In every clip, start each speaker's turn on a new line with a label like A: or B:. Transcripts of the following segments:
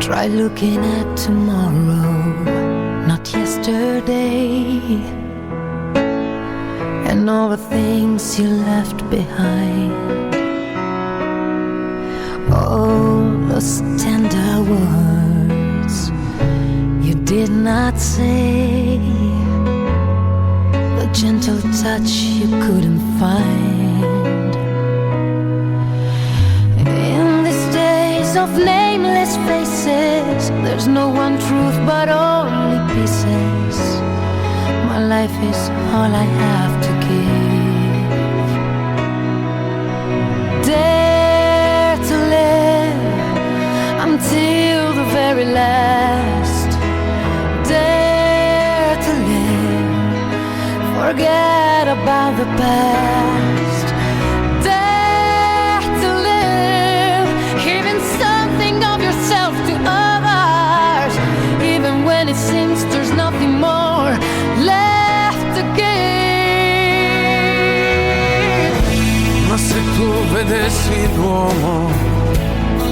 A: Try looking at tomorrow, not yesterday, and all the things you left behind. All those tender words you did not say, the gentle touch you couldn't find. In these days of nameless faces, there's no one truth but only pieces. My life is all I have to give. Dare to live until the very last. Dare to live, forget about the past. Dare to live, giving something of yourself to others, even when it seems there's nothing more left to give.
B: Ma se tu vedessi l'uomo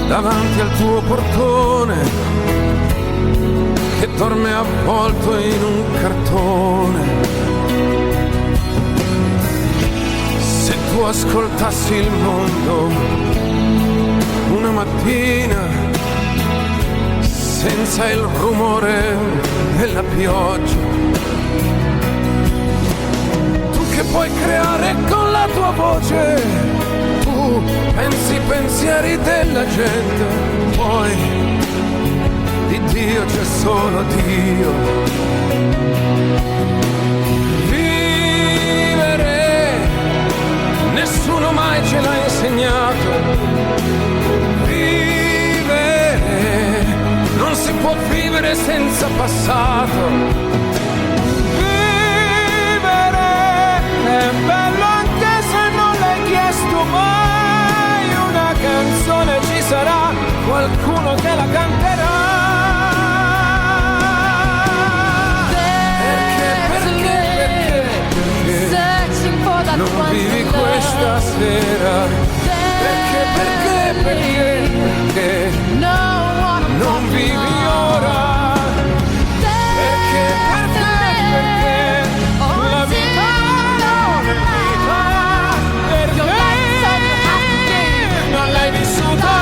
B: davanti al tuo portone, che dorme avvolto in un cartone, se tu ascoltassi il mondo una mattina senza il rumore della pioggia, tu che puoi creare con la tua voce, tu pensi i pensieri della gente, poi di Dio c'è solo Dio. Vivere nessuno mai ce l'ha insegnato. Vivere non si può vivere senza passato. Vivere è bello anche se non l'hai chiesto mai. Una canzone ci sarà, qualcuno che la canterà. Non vivi questa sera, perché non vivi ora, perché la vita non è vita, perché non l'hai vissuta.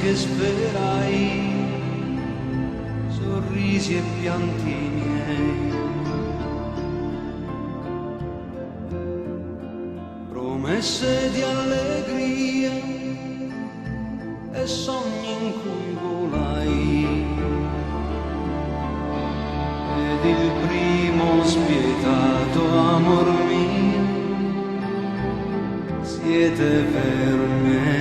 C: Che sperai, sorrisi e pianti miei, promesse di allegria e sogni in cui volai, ed il primo spietato amor mio siete per me.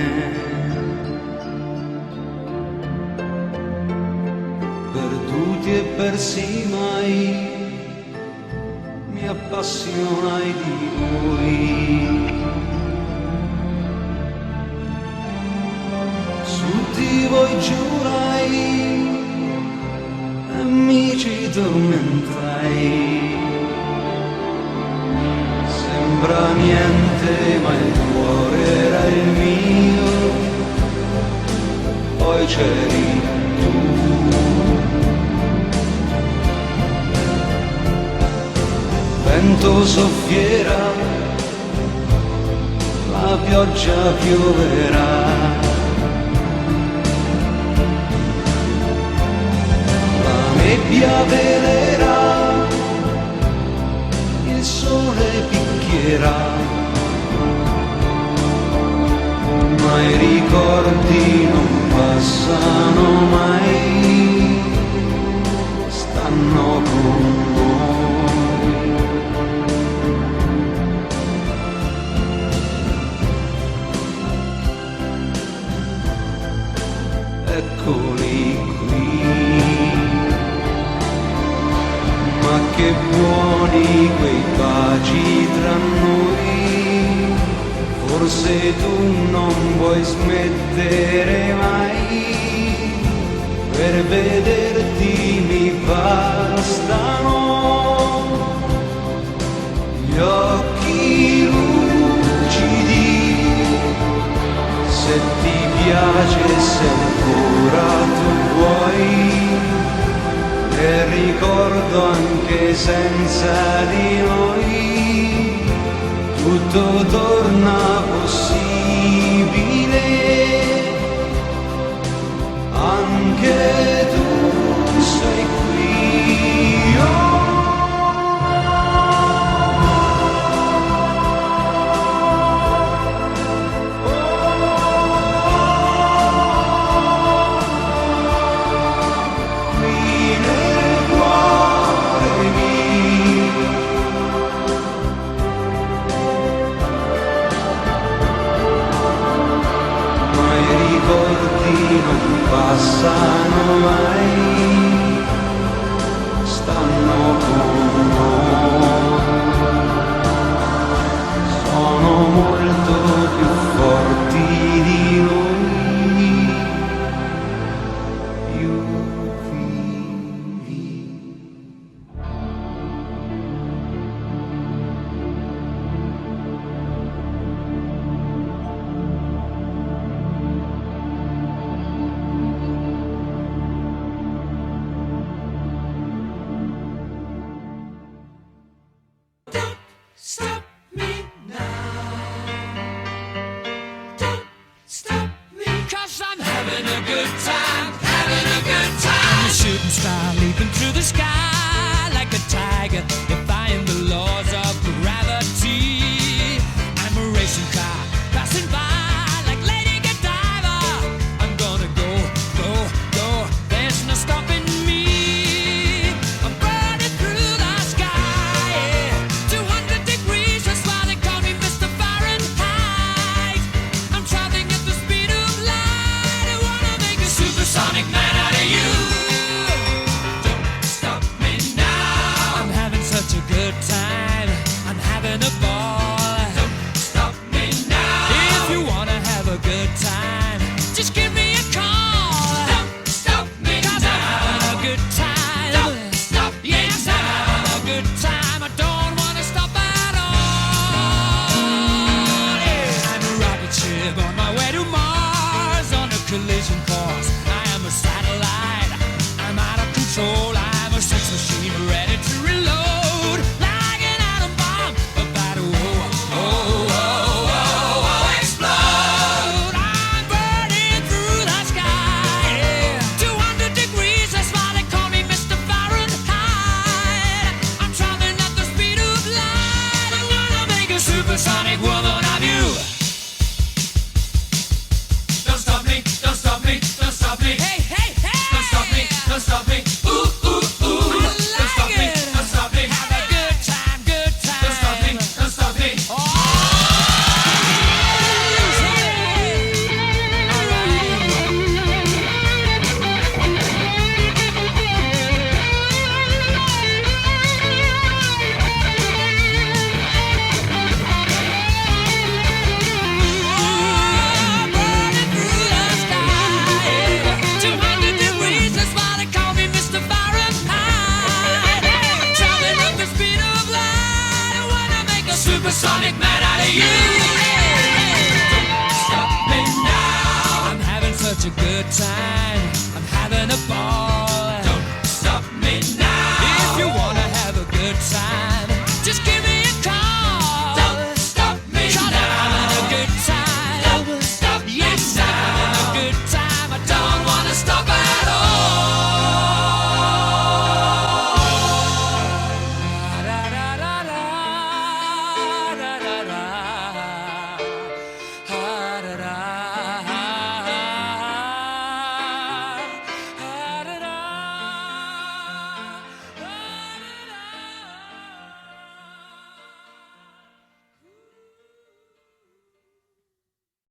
C: E persi mai mi appassionai di voi, su di voi giurai e mi ci tormentai. Sembra niente ma il cuore era il c'eri tu. Vento soffierà, la pioggia pioverà, la nebbia velerà, il sole picchierà, ma i ricordi non passano mai, stanno con noi. Eccoli qui, ma che buoni quei baci tra noi. Forse tu non vuoi smettere mai, per vederti mi bastano gli occhi lucidi. Se ti piace, se ancora tu vuoi, e ricordo anche senza di noi, tutto torna possibile, anche tu sei qui. Oh. Non passano mai, stanno con noi, sono molto più forti di noi, più vivi.
D: Stop me now. Don't stop me, 'cause I'm having a good time, having a good time. A shooting star leaping through the sky like a tiger, defying the laws of gravity. I'm a racing car passing by like Lady Godiva. I'm gonna go, go, go, there's no stopping me. I'm burning through the sky, yeah. 200 degrees, that's why they call me Mr. Fahrenheit. I'm traveling at the speed of light. I wanna make a supersonic man out of you. Don't stop me now. I'm having such a good time, I'm having a ball. Don't stop me now. If you wanna have a good time, just give me a call. Don't stop me now. 'Cause I'm having a good time. Don't stop me now. Yes, I'm having a good time. I don't wanna stop at all. Yeah. I'm a rocket ship on my way to Mars, on a collision course. I am a satellite, I'm out of control. I'm a sex machine ready to reload, like an atom bomb about to explode. I'm burning through the sky, yeah. 200 degrees, that's why they call me Mr. Fahrenheit. I'm traveling at the speed of light. I'm gonna make a supersonic woman of you. Don't stop me, don't stop me, don't stop me. Hey, hey, hey! Don't stop me, don't stop me. Ooh, ooh, ooh. Don't stop me, don't stop me. Have a good time, good time. Don't stop me, don't stop me. Oh! Burning through the sky, 200 degrees, that's why they call me Mr. Fahrenheit. Traveling at the speed of light, I wanna make a supersonic man out of you. Don't stop me now. I'm having such such a good time. I'm having a ball.